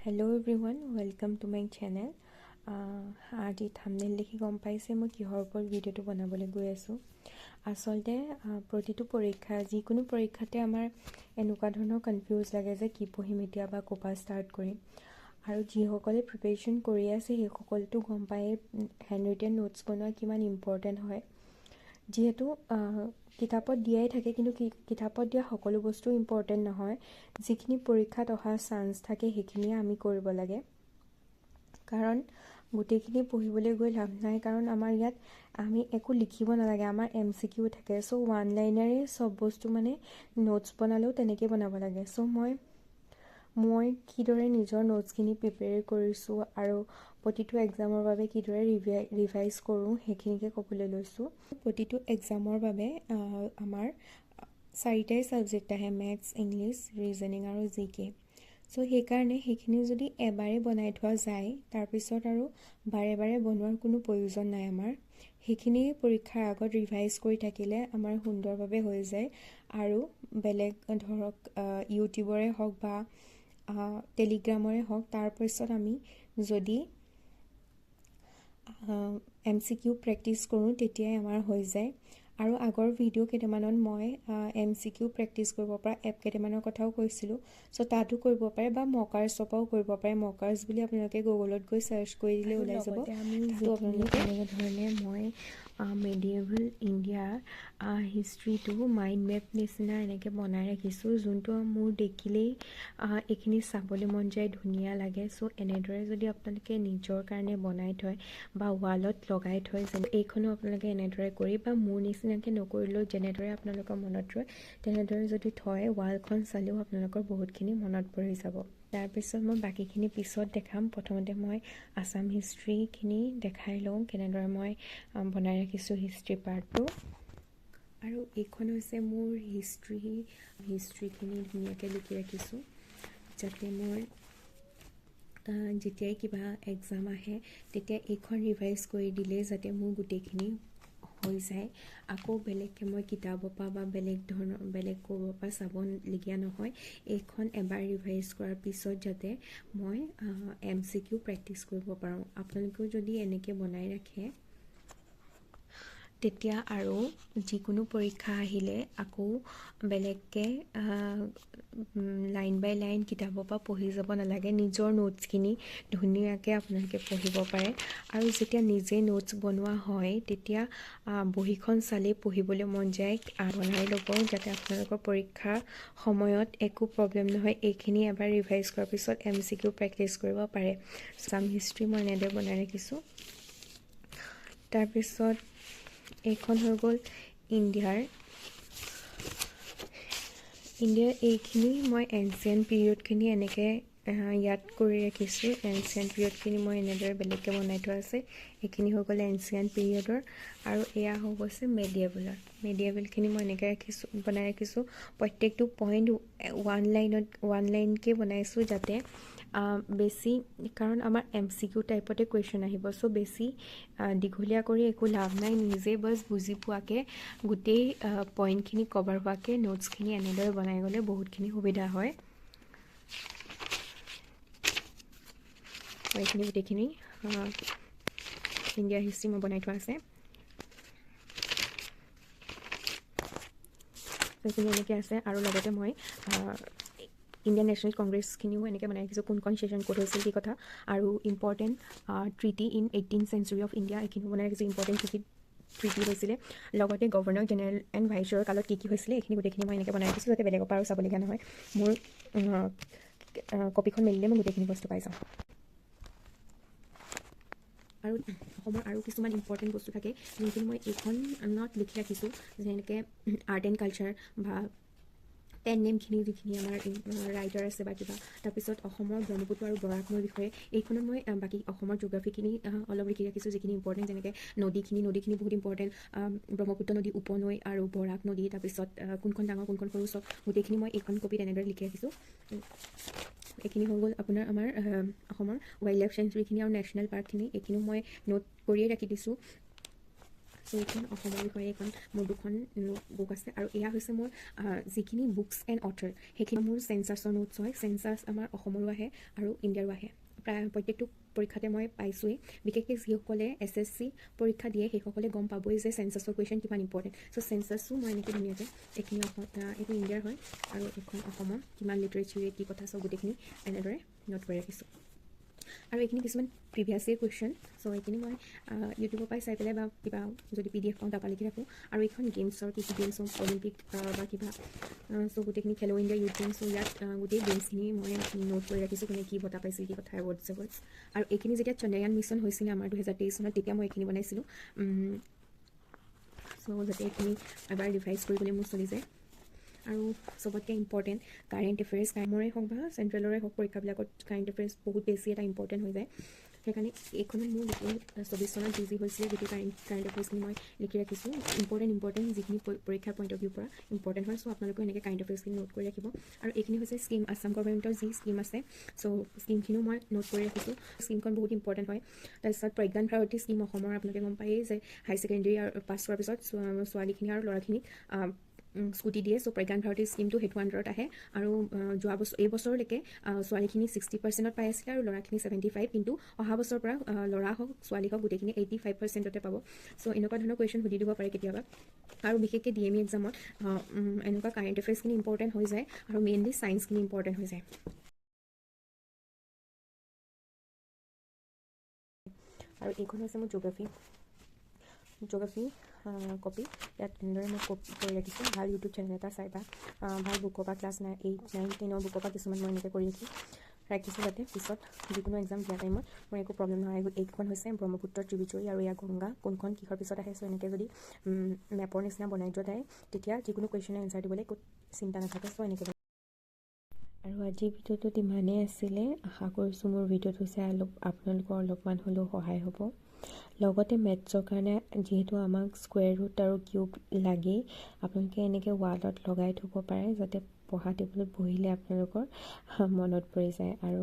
Hello everyone, welcome to my channel. আজি thumbnail দেখি গম পাইছে মই কিহৰ ওপৰত ভিডিঅ'টো বনাবলৈ গৈ আছোঁ। আচলতে প্ৰতিটো পৰীক্ষা যিকোনো পৰীক্ষাতে আমাৰ এনেকুৱা ধৰণৰ কনফিউজ লাগে যে কি পঢ়িম এতিয়া বা ক'পা ষ্টাৰ্ট কৰিম। আৰু যিসকলে প্ৰিপাৰেশ্যন কৰি আছে সেইসকলতো গম পায়ে হেণ্ড ৰিটেন নোটছ বনোৱা কিমান ইম্পৰ্টেণ্ট হয়। যিহেতু কিতাপত দিয়াই থাকে কিন্তু কিতাপত দিয়া সকলো বস্তু ইম্পৰ্টেণ্ট নহয়। যিখিনি পৰীক্ষাত অহাৰ চান্স থাকে সেইখিনিয়ে আমি কৰিব লাগে, কাৰণ গোটেইখিনি পঢ়িবলৈ গৈ লাভ নাই। কাৰণ আমাৰ ইয়াত আমি একো লিখিব নালাগে, আমাৰ MCQ থাকে। চ' ওৱান লাইনাৰে চব বস্তু মানে নোটছ বনালেও তেনেকৈ বনাব লাগে। চ' মই কিদৰে নিজৰ নোটছখিনি প্ৰিপেয়াৰ কৰিছোঁ আৰু প্ৰতিটো এক্সামৰ বাবে কিদৰে ৰিভাইজ কৰোঁ সেইখিনিকে ক'বলৈ লৈছোঁ। প্ৰতিটো এক্সামৰ বাবে আমাৰ 4টাই ছাবজেক্ট আহে, মেথছ, ইংলিছ, ৰিজনিং আৰু GK। চ' সেইকাৰণে সেইখিনি যদি এবাৰেই বনাই থোৱা যায় তাৰপিছত আৰু বাৰে বাৰে বনোৱাৰ কোনো প্ৰয়োজন নাই আমাৰ। সেইখিনি পৰীক্ষাৰ আগত ৰিভাইজ কৰি থাকিলে আমাৰ সুন্দৰভাৱে হৈ যায়। আৰু বেলেগ ধৰক ইউটিউবৰে হওক বা টেলিগ্ৰামৰে হওক, তাৰপিছত আমি যদি MCQ প্ৰেক্টিছ কৰোঁ তেতিয়াই আমাৰ হৈ যায়। আৰু আগৰ ভিডিঅ' কেইটামানত মই MCQ প্ৰেক্টিছ কৰিব পৰা এপ কেইটামানৰ কথাও কৈছিলোঁ। চ' তাতো কৰিব পাৰে বা মকাৰ্ছৰ পৰাও কৰিব পাৰে। মকাৰ্ছ বুলি আপোনালোকে গুগলত গৈ চাৰ্চ কৰি দিলে ওলাই যাব। তাতো আপোনালোকে এনেধৰণে মই মেডিয়েভেল ইণ্ডিয়াৰ হিষ্ট্ৰীটো মাইণ্ড মেপ নিচিনা এনেকৈ বনাই ৰাখিছোঁ, যোনটো মোৰ দেখিলেই এইখিনি চাবলৈ মন যায়, ধুনীয়া লাগে। চ' এনেদৰে যদি আপোনালোকে নিজৰ কাৰণে বনাই থয় বা ৱালত লগাই থয়, যেনে এইখনো আপোনালোকে এনেদৰে কৰি বা মোৰ নিচিনাকৈ নকৰিলেও যেনেদৰে আপোনালোকৰ মনত ৰয় তেনেদৰে যদি থয়, ৱালখন চালেও আপোনালোকৰ বহুতখিনি মনত পৰি যাব। তাৰপিছত মই বাকীখিনি পিছত দেখাম। প্ৰথমতে মই আছাম হিষ্ট্ৰীখিনি দেখাই লওঁ, কেনেদৰে মই বনাই ৰাখিছোঁ হিষ্ট্ৰী পাৰ্টটো। আৰু এইখন হৈছে মোৰ হিষ্ট্ৰীখিনি ধুনীয়াকৈ লিখি ৰাখিছোঁ, যাতে মোৰ যেতিয়াই কিবা এক্সাম আহে তেতিয়া এইখন ৰিভাইজ কৰি দিলেই যাতে মোৰ গোটেইখিনি হৈ যায়। আকৌ বেলেগকৈ মই কিতাপৰ পৰা বা বেলেগ ক'ৰবাৰ পৰা চাবলগীয়া নহয়। এইখন এবাৰ ৰিভাইজ কৰাৰ পিছত যাতে মই MCQ প্ৰেক্টিছ কৰিব পাৰোঁ। আপোনালোকেও যদি এনেকৈ বনাই ৰাখে তেতিয়া আৰু যিকোনো পৰীক্ষা আহিলে আকৌ বেলেগকৈ লাইন বাই লাইন কিতাপৰ পৰা পঢ়ি যাব নালাগে। নিজৰ নোটছখিনি ধুনীয়াকৈ আপোনালোকে পঢ়িব পাৰে। আৰু যেতিয়া নিজে নোটছ বনোৱা হয় তেতিয়া বহীখন চালেই পঢ়িবলৈ মন যায়। বনাই ল'ব যাতে আপোনালোকৰ পৰীক্ষাৰ সময়ত একো প্ৰব্লেম নহয়। এইখিনি এবাৰ ৰিভাইজ কৰাৰ পিছত MCQ প্ৰেক্টিছ কৰিব পাৰে। আছাম হিষ্ট্ৰী মই এনেদৰে বনাই ৰাখিছোঁ। তাৰপিছত এইখন হৈ গ'ল ইণ্ডিয়াৰ এইখিনি মই এনচিয়েণ্ট পিৰিয়ডখিনি এনেকৈ ইয়াত কৰি ৰাখিছোঁ। এনচিয়েণ্ট পিৰিয়ডখিনি মই এনেদৰে বেলেগকৈ বনাই থোৱা আছে। এইখিনি হৈ গ'ল এনচিয়েণ্ট পিৰিয়ডৰ। আৰু এয়া হৈ গৈছে মেডিয়েভেলখিনি মই এনেকৈ বনাই ৰাখিছোঁ। প্ৰত্যেকটো পইণ্ট ওৱান লাইনকৈ বনাইছোঁ, যাতে বেছি, কাৰণ আমাৰ MCQ টাইপতে কুৱেশ্যন আহিব। চ' বেছি দীঘলীয়া কৰি একো লাভ নাই। নিজে বাছ বুজি পোৱাকৈ গোটেই পইণ্টখিনি কভাৰ হোৱাকৈ নোটছখিনি এনেদৰে বনাই গ'লে বহুতখিনি সুবিধা হয়। এইখিনি গোটেইখিনি ইণ্ডিয়াৰ হিষ্ট্ৰী মই বনাই থোৱা আছে। এইখিনি এনেকৈ আছে। আৰু লগতে মই ইণ্ডিয়ান নেশ্যনেল কংগ্ৰেছখিনিও এনেকৈ বনাই ৰাখিছোঁ, কোনখন ছেশ্যন ক'ত হৈছিল কি কথা, আৰু important treaty in 18th century of India এইখিনিও বনাই ৰাখিছোঁ। ইম্পৰ্টেণ্ট ট্ৰিটি হৈছিলে, লগতে গভৰ্ণৰ জেনেৰেল এণ্ড ভাইচৰৰ কালত কি হৈছিলে এইখিনি গোটেইখিনি মই এনেকৈ বনাই ৰাখিছোঁ, যাতে বেলেগৰ পৰা আৰু চাবলগীয়া নহয়। মোৰ কপিখন মেলিলে মই গোটেইখিনি বস্তু পাই যাওঁ। আৰু অসমৰ আৰু কিছুমান ইম্পৰ্টেণ্ট বস্তু থাকে যোনখিনি মই এইখনত লিখি ৰাখিছোঁ, যেনেকৈ আৰ্ট এণ্ড কালচাৰ বা পেন নেমখিনি যিখিনি আমাৰ ৰাইটাৰ আছে বা কিবা। তাৰপিছত অসমৰ ব্ৰহ্মপুত্ৰ আৰু বৰাক নৈৰ বিষয়ে এইখনত মই বাকী অসমৰ জিঅ'গ্ৰাফিখিনি অলপ লিখি ৰাখিছোঁ, যিখিনি ইম্পৰ্টেণ্ট, যেনেকৈ নদীখিনি বহুত ইম্পৰ্টেণ্ট। ব্ৰহ্মপুত্ৰ নদী, উপনৈ আৰু বৰাক নদী, তাৰপিছত কোনখন ডাঙৰ কোনখন সৰু, চব গোটেইখিনি মই এইখন কপিত এনেদৰে লিখি ৰাখিছোঁ। এইখিনি হৈ গ'ল আপোনাৰ আমাৰ অসমৰ ৱাইল্ড লাইফ চেঞ্চুৰীখিনি আৰু নেশ্যনেল পাৰ্কখিনি। এইখিনিও মই নোট কৰিয়ে ৰাখি দিছোঁ। চ' এইখন অসমৰ বিষয়ে এইখন মোৰ 2খন বুক আছে আৰু এয়া হৈছে মোৰ যিখিনি বুকছ এণ্ড অথৰ সেইখিনি মোৰ চেঞ্চাছৰ নোটছ হয়। চেঞ্চাছ আমাৰ অসমৰো আহে আৰু ইণ্ডিয়াৰো আহে। প্ৰায় প্ৰত্যেকটো পৰীক্ষাতে মই পাইছোঁৱেই। বিশেষকৈ যিসকলে SSC পৰীক্ষা দিয়ে সেইসকলে গম পাবই যে চেঞ্চাছৰ কুৱেশ্যন কিমান ইম্পৰ্টেণ্ট। চ' চেঞ্চাছো মই এনেকৈ ধুনীয়াকৈ এইখিনি এইটো ইণ্ডিয়াৰ হয় আৰু এইখন অসমৰ কিমান লিটাৰেচাৰ কি কথা চব গোটেইখিনি এনেদৰে নোট কৰি ৰাখিছোঁ। আৰু এইখিনি কিছুমান প্ৰিভিয়াছ ইয়েৰ কুৱেশ্যন। চ' এইখিনি মই ইউটিউবৰ পৰাই চাই পেলাই বা কিবা যদি PDF পাওঁ তাৰপৰা লিখি ৰাখোঁ। আৰু এইখন গেমছৰ কি গেমছ অলিম্পিক বা কিবা চ' গোটেইখিনি খেলো ইণ্ডিয়া ইউথ গেমছ। চ' ইয়াত গোটেই গেমছখিনি মই নোট কৰি ৰাখিছোঁ, কোনে কি বঁটা পাইছিল, কি কথা এৱাৰ্ডছ। আৰু এইখিনি যেতিয়া চন্দ্ৰয়ান মিছন হৈছিলে আমাৰ 2023 চনত তেতিয়া মই এইখিনি বনাইছিলোঁ। চ' যাতে এইখিনি এবাৰ ৰিভাইজ কৰিবলৈ মোৰ চলি যায়। আৰু চবতকৈ ইম্পৰ্টেণ্ট কাৰেণ্ট এফেয়াৰ্ছ, কামৰে হওক বা চেণ্ট্ৰেলৰে হওক পৰীক্ষাবিলাকত কাৰেণ্ট এফেয়াৰ্ছ বহুত বেছি এটা ইম্পৰ্টেণ্ট হৈ যায়। সেইকাৰণে এইখনত মোৰ গোটেই 24 চনত যি হৈছিলে গোটেই কাৰেণ্ট এফেয়াৰ্ছখিনি মই লিখি ৰাখিছোঁ। ইম্পৰ্টেণ্ট যিখিনি পৰীক্ষাৰ পইণ্ট অফ ভিউৰ পৰা ইম্পৰ্টেণ্ট হয়। চ' আপোনালোকেও এনেকৈ কাৰেণ্ট এফেয়াৰ্ছখিনি নোট কৰি ৰাখিব। আৰু এইখিনি হৈছে স্কিম, আছাম গভৰ্ণমেণ্টৰ যি স্কিম আছে। চ' স্কিমখিনিও মই নোট কৰি ৰাখিছোঁ। স্কিমখন বহুত ইম্পৰ্টেণ্ট হয়। তাৰপিছত প্ৰজ্ঞান ভাৰতী স্কিম অসমৰ আপোনালোকে গম পায়েই যে হাই ছেকেণ্ডেৰী পাছ কৰাৰ পিছত ছোৱালীখিনি আৰু ল'ৰাখিনিক স্কুটি দিয়ে। চ' প্ৰজ্ঞান ভাৰতী স্কিমটো সেইটো আণ্ডাৰত আহে। আৰু এই বছৰলৈকে ছোৱালীখিনি 60% পাই আছিলে আৰু ল'ৰাখিনি 75%, কিন্তু অহা বছৰৰ পৰা ল'ৰা হওক ছোৱালী হওক গোটেইখিনি 85%তে পাব। চ' এনেকুৱা ধৰণৰ কুৱেশ্যন সুধি দিব পাৰে কেতিয়াবা। আৰু বিশেষকৈ DME এক্সামত এনেকুৱা কাৰেণ্ট এফেয়াৰ্ছখিনি ইম্পৰ্টেণ্ট হৈ যায় আৰু মেইনলি ছায়েন্সখিনি ইম্পৰ্টেণ্ট হৈ যায়। আৰু এইখন হৈছে মোৰ জিঅ'গ্ৰাফী কপি। ইয়াত তেনেদৰে মই কপি কৰি ৰাখিছোঁ। ভাল ইউটিউব চেনেল এটা চাই বা ভাল বুকৰ পৰা ক্লাছ 8, 9, 10 বুকৰ পৰা কিছুমান মই এনেকৈ কৰি ৰাখিছোঁ যাতে পিছত যিকোনো এক্সাম দিয়া টাইমত মোৰ একো প্ৰব্লেম নহয়। এইখন হৈছে ব্ৰহ্মপুত্ৰ ট্ৰিবিউটৰী আৰু এয়া গংগা, কোনখন কিহৰ পিছত আহে। চ' এনেকৈ যদি মেপৰ নিচিনা বনাই যোৱা যায় তেতিয়া যিকোনো কুৱেশ্যনৰ এনচাৰ দিবলৈ একো চিন্তা নাথাকে। চ' এনেকৈ আৰু আজিৰ ভিডিঅ'টোত ইমানেই আছিলে। আশা কৰিছোঁ মোৰ ভিডিঅ'টো চাই আপোনালোকৰ অলপমান হ'লেও সহায় হ'ব। লগতে মেথছৰ কাৰণে যিহেতু আমাক স্কুৱেৰ ৰুট আৰু কিউব লাগেই, আপোনালোকে এনেকৈ ৱালত লগাই থ'ব পাৰে যাতে পঢ়া টেবুলত বহিলে আপোনালোকৰ মনত পৰি যায়। আৰু